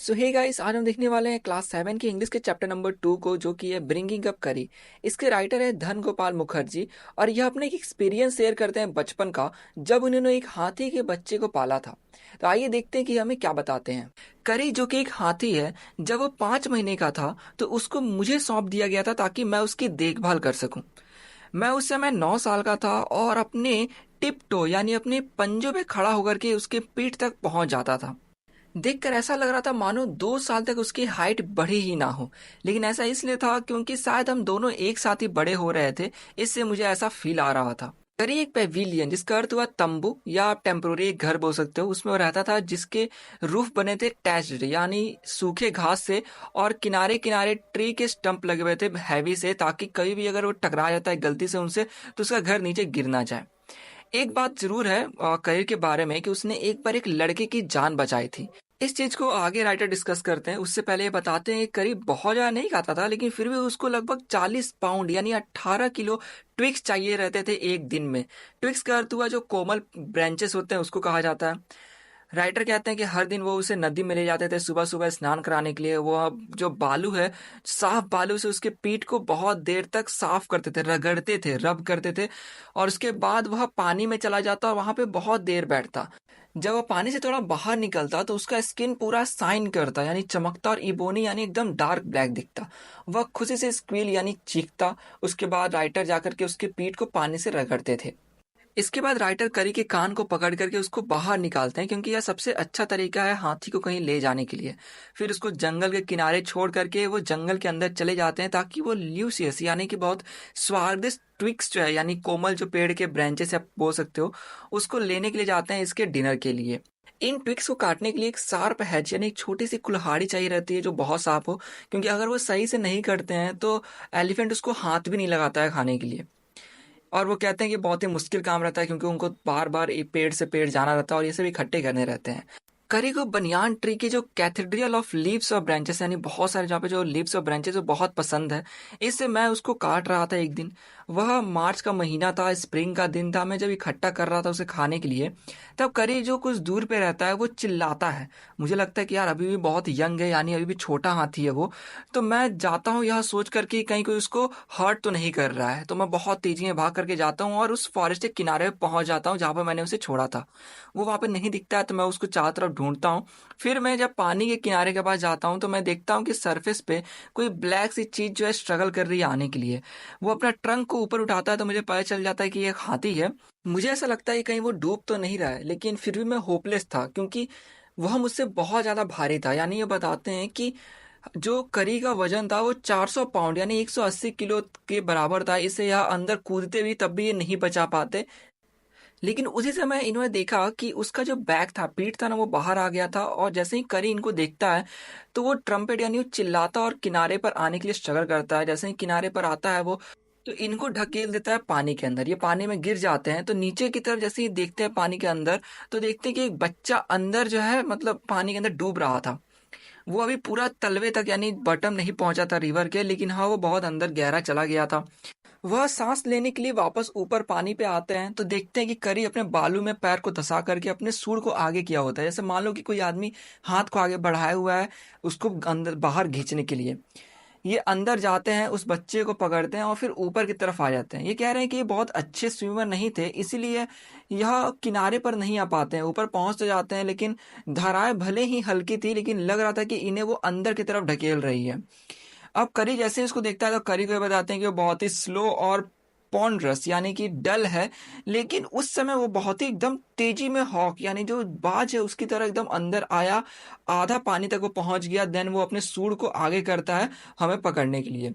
सो hey guys, आज हम देखने वाले हैं क्लास 7 की इंग्लिश के चैप्टर नंबर 2 को, जो कि है ब्रिंगिंग अप करी। इसके राइटर है धन गोपाल मुखर्जी। और यह अपने एक एक्सपीरियंस शेयर करते हैं बचपन का, जब उन्होंने एक हाथी के बच्चे को पाला था। तो आइए देखते हैं कि हमें क्या बताते हैं। करी, जो कि एक हाथी है, जब वो 5 महीने का था तो उसको मुझे सौंप दिया गया था ताकि मैं उसकी देखभाल कर सकूं। मैं उस समय 9 साल का था और अपने टिप टो यानी अपने पंजों पे खड़ा होकर के उसके पीठ तक पहुंच जाता था। देखकर ऐसा लग रहा था मानो 2 साल तक उसकी हाइट बढ़ी ही ना हो। लेकिन ऐसा इसलिए था क्योंकि शायद हम दोनों एक साथ ही बड़े हो रहे थे, इससे मुझे ऐसा फील आ रहा था। करी एक पेविलियन, जिसका अर्थ हुआ तंबू या आप टेम्पोररी एक घर बोल सकते हो, उसमें वो रहता था, जिसके रूफ बने थे टैच्ड यानी सूखे घास से, और किनारे किनारे ट्री के स्टंप लगे हुए थे हैवी से, ताकि कभी भी अगर वो टकरा जाता है गलती से उनसे तो उसका घर नीचे गिर ना जाए। एक बात जरूर है करीर के बारे में कि उसने एक बार एक लड़के की जान बचाई थी। इस चीज को आगे राइटर डिस्कस करते हैं, उससे पहले ये बताते हैं कि करीब बहुत ज्यादा नहीं खाता था, लेकिन फिर भी उसको लगभग 40 पाउंड यानी 18 किलो ट्विक्स चाहिए रहते थे एक दिन में। ट्विक्स का अर्थ हुआ जो कोमल ब्रांचेस होते हैं, उसको कहा जाता है। राइटर कहते हैं कि हर दिन वो उसे नदी में ले जाते थे सुबह सुबह स्नान कराने के लिए। वो अब जो बालू है, साफ बालू से उसके पीठ को बहुत देर तक साफ करते थे, रगड़ते थे, रब करते थे। और उसके बाद वह पानी में चला जाता और वहां पे बहुत देर बैठता। जब वह पानी से थोड़ा बाहर निकलता तो उसका स्किन पूरा साइन करता यानी चमकता, और इबोनी यानी एकदम डार्क ब्लैक दिखता। वह खुशी से स्क्वील यानी चीखता। उसके बाद राइटर जाकर के उसके पीठ को पानी से रगड़ते थे। इसके बाद राइटर करी के कान को पकड़ करके उसको बाहर निकालते हैं, क्योंकि यह सबसे अच्छा तरीका है हाथी को कहीं ले जाने के लिए। फिर उसको जंगल के किनारे छोड़ करके वो जंगल के अंदर चले जाते हैं, ताकि वो ल्यूसियस यानी कि बहुत स्वादिष्ट ट्विक्स जो है, यानी कोमल जो पेड़ के ब्रांचेस आप बोल सकते हो, उसको लेने के लिए जाते हैं इसके डिनर के लिए। इन ट्विक्स को काटने के लिए एक शार्प हैच यानी एक छोटी सी कुल्हाड़ी चाहिए रहती है, जो बहुत साफ हो, क्योंकि अगर वो सही से नहीं करते हैं तो एलिफेंट उसको हाथ भी नहीं लगाता है खाने के लिए। और वो कहते हैं कि बहुत ही मुश्किल काम रहता है, क्योंकि उनको बार बार एक पेड़ से पेड़ जाना रहता है और ये सब इकट्ठे करने रहते हैं। करी को बनियान ट्री की जो कैथेड्रल ऑफ लीव्स और ब्रांचेस यानी बहुत सारे जहाँ पे जो लीव्स और ब्रांचेस वो बहुत पसंद है। इससे मैं उसको काट रहा था एक दिन। वह मार्च का महीना था, स्प्रिंग का दिन था। मैं जब इकट्ठा कर रहा था उसे खाने के लिए, तब करी जो कुछ दूर पे रहता है वो चिल्लाता है। मुझे लगता है कि यार अभी भी बहुत यंग है, यानी अभी भी छोटा हाथी है वो। तो मैं जाता हूँ यह सोच कर कि कहीं कोई उसको हर्ट तो नहीं कर रहा है, तो मैं बहुत तेजी में भाग करके जाता हूँ और उस फॉरेस्ट के किनारे पे पहुंच जाता हूँ जहाँ पर मैंने उसे छोड़ा था। वो वहां पे नहीं दिखता है, तो मैं उसको चारों तरफ ढूंढता हूँ। फिर मैं जब पानी के किनारे के पास जाता हूँ तो मैं देखता हूँ कि सरफेस पे कोई ब्लैक सी चीज जो है स्ट्रगल कर रही है आने के लिए। वो अपना ट्रंक को ऊपर उठाता है, तो मुझे पता चल जाता है कि ये एक हाथी है। मुझे ऐसा लगता है कि कहीं वो डूब तो नहीं रहा है, लेकिन फिर भी मैं होपलेस था, क्योंकि वह मुझसे बहुत ज्यादा भारी था। यानी ये बताते हैं कि जो करी का वजन था वो 400 पाउंड यानी 180 किलो के बराबर था। इसे यह अंदर कूदते भी तब भी ये नहीं बचा पाते। लेकिन उसी समय इन्होंने देखा कि उसका जो बैक था, पीठ था ना, वो बाहर आ गया था। और जैसे ही करी इनको देखता है तो वो ट्रम्पेट यानी वो चिल्लाता और किनारे पर आने के लिए स्ट्रगल करता है। जैसे ही किनारे पर आता है वो, तो इनको ढकेल देता है पानी के अंदर। ये पानी में गिर जाते हैं। तो नीचे की तरफ जैसे ही देखते हैं पानी के अंदर, तो देखते हैं कि एक बच्चा अंदर जो है, मतलब पानी के अंदर डूब रहा था। वो अभी पूरा तलवे तक यानी बॉटम नहीं पहुंचा था रिवर के, लेकिन हाँ वो बहुत अंदर गहरा चला गया था। वह सांस लेने के लिए वापस ऊपर पानी पे आते हैं, तो देखते हैं कि करी अपने बालू में पैर को धंसा करके अपने सूंड को आगे किया होता है, जैसे मान लो कि कोई आदमी हाथ को आगे बढ़ाया हुआ है उसको अंदर बाहर खींचने के लिए। ये अंदर जाते हैं, उस बच्चे को पकड़ते हैं और फिर ऊपर की तरफ आ जाते हैं। ये कह रहे हैं कि ये बहुत अच्छे स्विमर नहीं थे, इसीलिए यह किनारे पर नहीं आ पाते हैं। ऊपर पहुंच तो जाते हैं, लेकिन धाराएं भले ही हल्की थी, लेकिन लग रहा था कि इन्हें वो अंदर की तरफ ढकेल रही है। अब करी जैसे इसको देखता है तो करी को ये बताते हैं कि वो बहुत ही स्लो और पॉन्डरस यानी कि डल है। लेकिन उस समय वो बहुत ही एकदम तेजी में हॉक यानी जो बाज है उसकी तरह एकदम अंदर आया। आधा पानी तक वो पहुंच गया। देन वो अपने सूंड को आगे करता है हमें पकड़ने के लिए।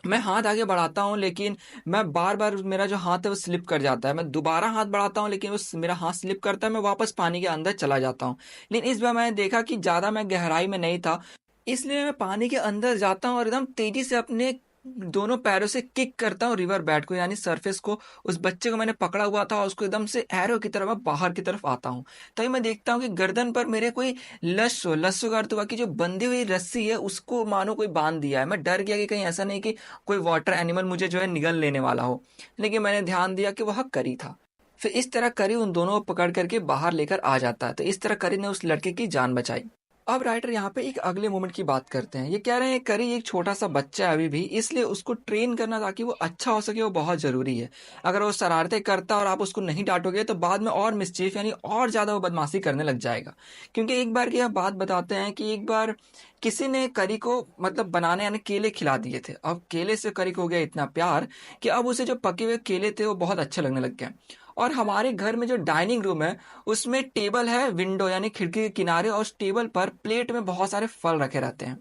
मैं हाथ आगे बढ़ाता हूँ, लेकिन मैं बार बार मेरा जो हाथ है वो स्लिप कर जाता है। मैं दोबारा हाथ बढ़ाता हूँ, लेकिन वो मेरा हाथ स्लिप करता है। मैं वापस पानी के अंदर चला जाता हूँ। लेकिन इस बार मैंने देखा कि ज्यादा मैं गहराई में नहीं था, इसलिए मैं पानी के अंदर जाता हूँ और एकदम तेजी से अपने दोनों पैरों से किक करता हूँ रिवर बैट को यानी सरफेस को। उस बच्चे को मैंने पकड़ा हुआ था और उसको एकदम से एरो की तरह मैं बाहर की तरफ आता हूँ। तभी मैं देखता हूँ कि गर्दन पर मेरे कोई लस्सो लस्सो का अर्थ हुआ कि जो बंधी हुई रस्सी है उसको मानो कोई बांध दिया है। मैं डर गया कि कहीं ऐसा नहीं कि कोई वाटर एनिमल मुझे जो है निगल लेने वाला हो। लेकिन मैंने ध्यान दिया कि वह करी था। फिर इस तरह करी उन दोनों को पकड़ करके बाहर लेकर आ जाता है। तो इस तरह करी ने उस लड़के की जान बचाई। अब राइटर यहाँ पे एक अगले मोमेंट की बात करते हैं। ये कह रहे हैं करी एक छोटा सा बच्चा है अभी भी, इसलिए उसको ट्रेन करना ताकि वो अच्छा हो सके वो बहुत ज़रूरी है। अगर वो शरारतें करता और आप उसको नहीं डांटोगे तो बाद में और मिस्चीफ यानी और ज़्यादा वो बदमाशी करने लग जाएगा। क्योंकि एक बार की यह बात बताते हैं कि एक बार किसी ने करी को मतलब बनाने यानी केले खिला दिए थे। अब केले से करी को हो गया इतना प्यार कि अब उसे जो पके हुए केले थे वो बहुत अच्छे लगने लग गए। और हमारे घर में जो डाइनिंग रूम है उसमें टेबल है विंडो यानी खिड़की के किनारे, और उस टेबल पर प्लेट में बहुत सारे फल रखे रहते हैं।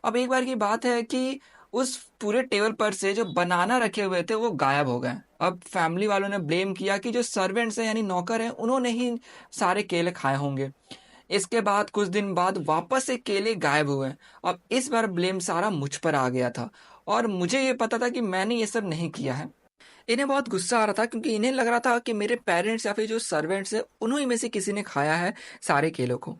अब एक बार की बात है कि उस पूरे टेबल पर से जो बनाना रखे हुए थे वो गायब हो गए। अब फैमिली वालों ने ब्लेम किया कि जो सर्वेंट्स हैं यानी नौकर हैं उन्होंने ही सारे केले खाए होंगे। इसके बाद कुछ दिन बाद वापस से केले गायब हुए। अब इस बार ब्लेम सारा मुझ पर आ गया था और मुझे ये पता था कि मैंने ये सब नहीं किया है। इन्हें बहुत गुस्सा आ रहा था क्योंकि इन्हें लग रहा था कि मेरे पेरेंट्स या फिर जो सर्वेंट्स हैं उन्हीं में से किसी ने खाया है सारे केलों को।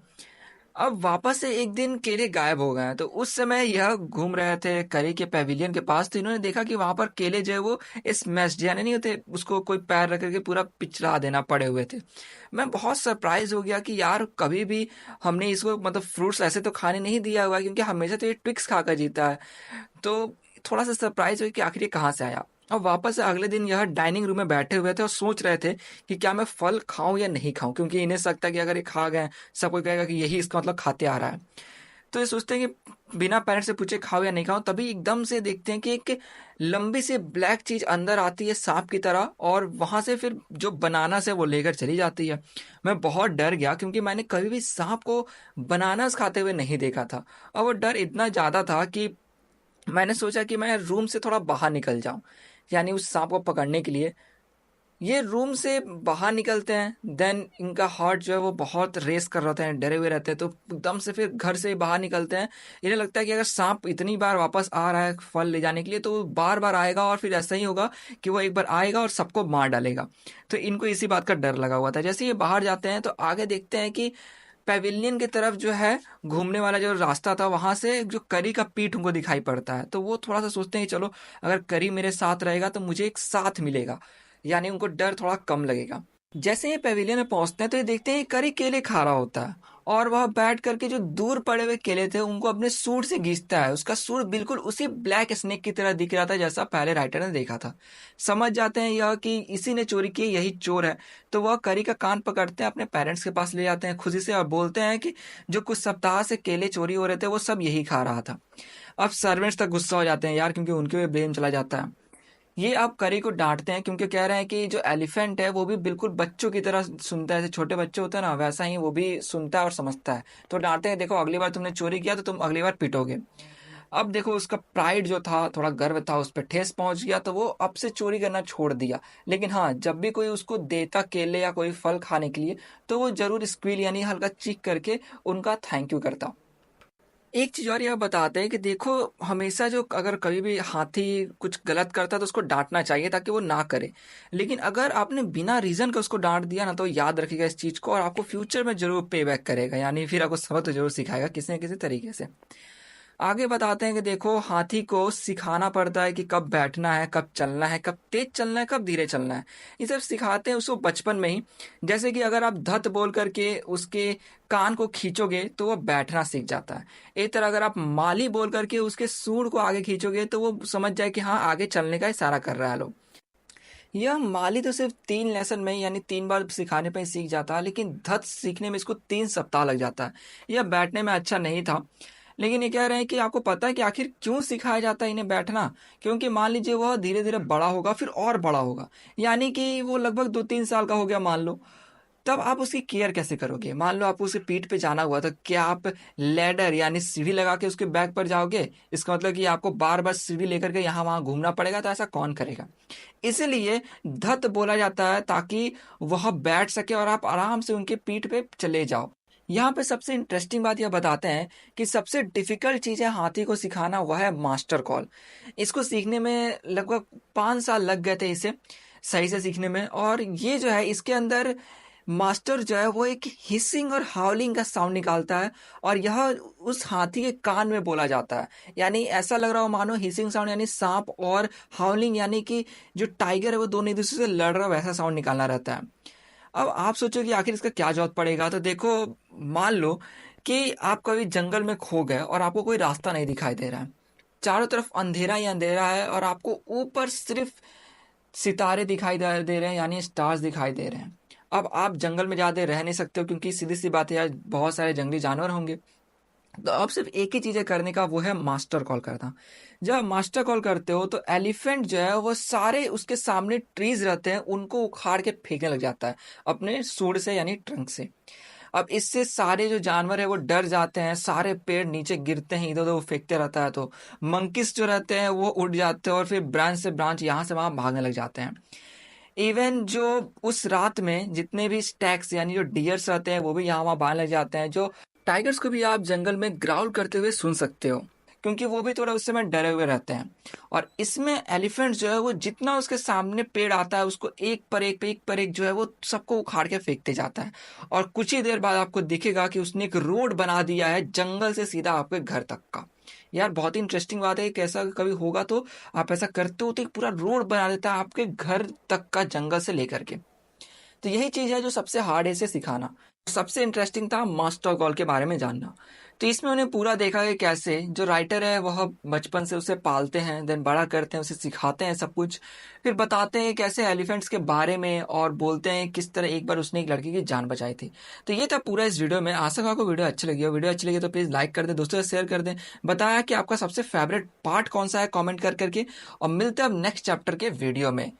अब वापस से एक दिन केले गायब हो गए हैं, तो उस समय यह घूम रहे थे करी के पैविलियन के पास, तो इन्होंने देखा कि वहां पर केले जो है वो स्मैश यानी नहीं होते उसको कोई पैर रख करके पूरा पिछला देना पड़े हुए थे। मैं बहुत सरप्राइज हो गया कि यार कभी भी हमने इसको मतलब फ्रूट्स ऐसे तो खाने नहीं दिया हुआ है, क्योंकि हमेशा तो ये ट्विक्स खाकर जीता है। तो थोड़ा सा सरप्राइज हुई कि आखिर ये कहाँ से आया। अब वापस से अगले दिन यह डाइनिंग रूम में बैठे हुए थे और सोच रहे थे कि क्या मैं फल खाऊं या नहीं खाऊं, क्योंकि इन्हें लगता है कि अगर ये खा गए सब कोई कहेगा कि यही इसका मतलब खाते आ रहा है। तो ये सोचते हैं कि बिना पेरेंट्स से पूछे खाओ या नहीं खाओ, तभी एकदम से देखते हैं कि एक लंबी सी ब्लैक चीज अंदर आती है सांप की तरह, और वहां से फिर जो बनाना से वो लेकर चली जाती है। मैं बहुत डर गया क्योंकि मैंने कभी भी सांप को बनानास खाते हुए नहीं देखा था, और वो डर इतना ज्यादा था कि मैंने सोचा कि मैं रूम से थोड़ा बाहर निकल जाऊं, यानी उस सांप को पकड़ने के लिए। ये रूम से बाहर निकलते हैं, देन इनका हार्ट जो है वो बहुत रेस कर रहे हैं, डरे हुए रहते हैं, तो एकदम से फिर घर से बाहर निकलते हैं। इन्हें लगता है कि अगर सांप इतनी बार वापस आ रहा है फल ले जाने के लिए तो वो बार बार आएगा, और फिर ऐसा ही होगा कि वो एक बार आएगा और सबको मार डालेगा। तो इनको इसी बात का डर लगा हुआ था। जैसे ये बाहर जाते हैं तो आगे देखते हैं कि पेविलियन की तरफ जो है घूमने वाला जो रास्ता था वहां से जो करी का पीठ उनको दिखाई पड़ता है। तो वो थोड़ा सा सोचते हैं कि चलो अगर करी मेरे साथ रहेगा तो मुझे एक साथ मिलेगा, यानी उनको डर थोड़ा कम लगेगा। जैसे ही पेविलियन में पहुंचते हैं तो ये देखते हैं कि करी केले खा रहा होता है, और वह बैठ करके जो दूर पड़े हुए केले थे उनको अपने सूंड से घींचता है। उसका सूंड बिल्कुल उसी ब्लैक स्नेक की तरह दिख रहा था जैसा पहले राइटर ने देखा था। समझ जाते हैं यह कि इसी ने चोरी की, यही चोर है। तो वह करी का कान पकड़ते हैं, अपने पेरेंट्स के पास ले जाते हैं खुशी से, और बोलते हैं कि जो कुछ सप्ताह से केले चोरी हो रहे थे वो सब यही खा रहा था। अब सर्वेंट्स तक गुस्सा हो जाते हैं यार, क्योंकि उनके भी ब्लेम चला जाता है। ये अब करी को डांटते हैं क्योंकि कह रहे हैं कि जो एलिफेंट है वो भी बिल्कुल बच्चों की तरह सुनता है, जैसे छोटे बच्चे होते हैं ना वैसा ही वो भी सुनता है और समझता है। तो डांटते हैं, देखो अगली बार तुमने चोरी किया तो तुम अगली बार पिटोगे। अब देखो उसका प्राइड जो था, थोड़ा गर्व था, उस पर ठेस पहुंच गया, तो वो अब से चोरी करना छोड़ दिया। लेकिन हाँ, जब भी कोई उसको देता केले या कोई फल खाने के लिए तो वो जरूर स्क्वील यानी हल्का चीख करके उनका थैंक यू करता। एक चीज और यह बताते हैं कि देखो हमेशा जो अगर कभी भी हाथी कुछ गलत करता है तो उसको डांटना चाहिए ताकि वो ना करे। लेकिन अगर आपने बिना रीजन के उसको डांट दिया ना तो याद रखिएगा इस चीज को, और आपको फ्यूचर में जरूर पे बैक करेगा, यानी फिर आपको सबक तो जरूर सिखाएगा किसी न किसी तरीके से। आगे बताते हैं कि देखो हाथी को सिखाना पड़ता है कि कब बैठना है, कब चलना है, कब तेज चलना है, कब धीरे चलना है। ये सब सिखाते हैं उसको बचपन में ही। जैसे कि अगर आप धत बोल करके उसके कान को खींचोगे तो वो बैठना सीख जाता है। एक तरह अगर आप माली बोल करके उसके सूंड को आगे खींचोगे तो वो समझ जाए कि हाँ आगे चलने का इशारा कर रहा है लोग। यह माली तो सिर्फ 3 लेसन में यानी 3 बार सिखाने पर ही सीख जाता है, लेकिन धत सीखने में इसको 3 सप्ताह लग जाता है। यह बैठने में अच्छा नहीं था। लेकिन ये कह रहे हैं कि आपको पता है कि आखिर क्यों सिखाया जाता है इन्हें बैठना। क्योंकि मान लीजिए वह धीरे धीरे बड़ा होगा, फिर और बड़ा होगा, यानी कि वो लगभग 2-3 साल का हो गया मान लो। तब आप उसकी केयर कैसे करोगे? मान लो आपको उसके पीठ पे जाना हुआ तो क्या आप लैडर यानी सीढ़ी लगा के उसके बैक पर जाओगे? इसका मतलब कि आपको बार बार सीढ़ी लेकर के यहाँ वहां घूमना पड़ेगा, तो ऐसा कौन करेगा? इसीलिए धत बोला जाता है ताकि वह बैठ सके और आप आराम से उनके पीठ पे चले जाओ। यहाँ पे सबसे इंटरेस्टिंग बात यह बताते हैं कि सबसे डिफिकल्ट चीज है हाथी को सिखाना, वह है मास्टर कॉल। इसको सीखने में लगभग 5 साल लग गए थे इसे सही से सीखने में। और ये जो है इसके अंदर मास्टर जो है वो एक हिसिंग और हाउलिंग का साउंड निकालता है, और यह उस हाथी के कान में बोला जाता है। यानी ऐसा लग रहा हो मानो हिसिंग साउंड यानी सांप, और हाउलिंग यानी कि जो टाइगर है वो दोनों एक दूसरे से लड़ रहा हो वैसा साउंड निकालना रहता है। अब आप सोचो कि आखिर इसका क्या जरूरत पड़ेगा, तो देखो मान लो कि आप कभी जंगल में खो गए और आपको कोई रास्ता नहीं दिखाई दे रहा है। चारों तरफ अंधेरा ही अंधेरा है और आपको ऊपर सिर्फ सितारे दिखाई दे रहे हैं, यानी स्टार्स दिखाई दे रहे हैं। अब आप जंगल में ज़्यादा रह नहीं सकते हो क्योंकि सीधी सी बात है यार, बहुत सारे जंगली जानवर होंगे। तो अब सिर्फ एक ही चीज़ है करने का, वो है मास्टर कॉल करना। जब आप मास्टर कॉल करते हो तो एलिफेंट जो है वो सारे उसके सामने ट्रीज रहते हैं उनको उखाड़ के फेंकने लग जाता है अपने सूंड से यानी ट्रंक से। अब इससे सारे जो जानवर है वो डर जाते हैं, सारे पेड़ नीचे गिरते हैं, इधर उधर वो फेंकते रहता है। तो मंकीस जो रहते हैं वो उड़ जाते हैं और फिर ब्रांच से ब्रांच यहाँ से वहाँ भागने लग जाते हैं। इवन जो उस रात में जितने भी स्टैक्स यानी जो डियर्स रहते हैं वो भी यहाँ वहाँ भागने लग जाते हैं। जो टाइगर्स को भी आप जंगल में ग्राउल करते हुए सुन सकते हो क्योंकि वो भी थोड़ा उस समय डरे हुए रहते हैं। और इसमें एलिफेंट जो है वो जितना उसके सामने पेड़ आता है उसको एक पर एक जो है वो सबको उखाड़ के फेंकते जाता है। और कुछ ही देर बाद आपको दिखेगा कि उसने एक रोड बना दिया है जंगल से सीधा आपके घर तक का। यार बहुत ही इंटरेस्टिंग बात है कि ऐसा कभी होगा तो आप ऐसा करते हो तो एक पूरा रोड बना देता है आपके घर तक का जंगल से लेकर के। तो यही चीज़ है जो सबसे हार्ड है इसे सिखाना। सबसे इंटरेस्टिंग था मास्टर कॉल के बारे में जानना। तो इसमें उन्हें पूरा देखा कि कैसे जो राइटर है वह बचपन से उसे पालते हैं, देन बड़ा करते हैं, उसे सिखाते हैं सब कुछ, फिर बताते हैं कैसे एलिफेंट्स के बारे में और बोलते हैं किस तरह एक बार उसने एक लड़की की जान बचाई थी। तो ये था पूरा इस वीडियो में। आशा करो आपको वीडियो अच्छी लगी हो। वीडियो अच्छी लगी तो प्लीज़ लाइक कर दें, दोस्तों से शेयर कर दें, बताया कि आपका सबसे फेवरेट पार्ट कौन सा है कॉमेंट कर करके। और मिलते हैं अब नेक्स्ट चैप्टर के वीडियो में।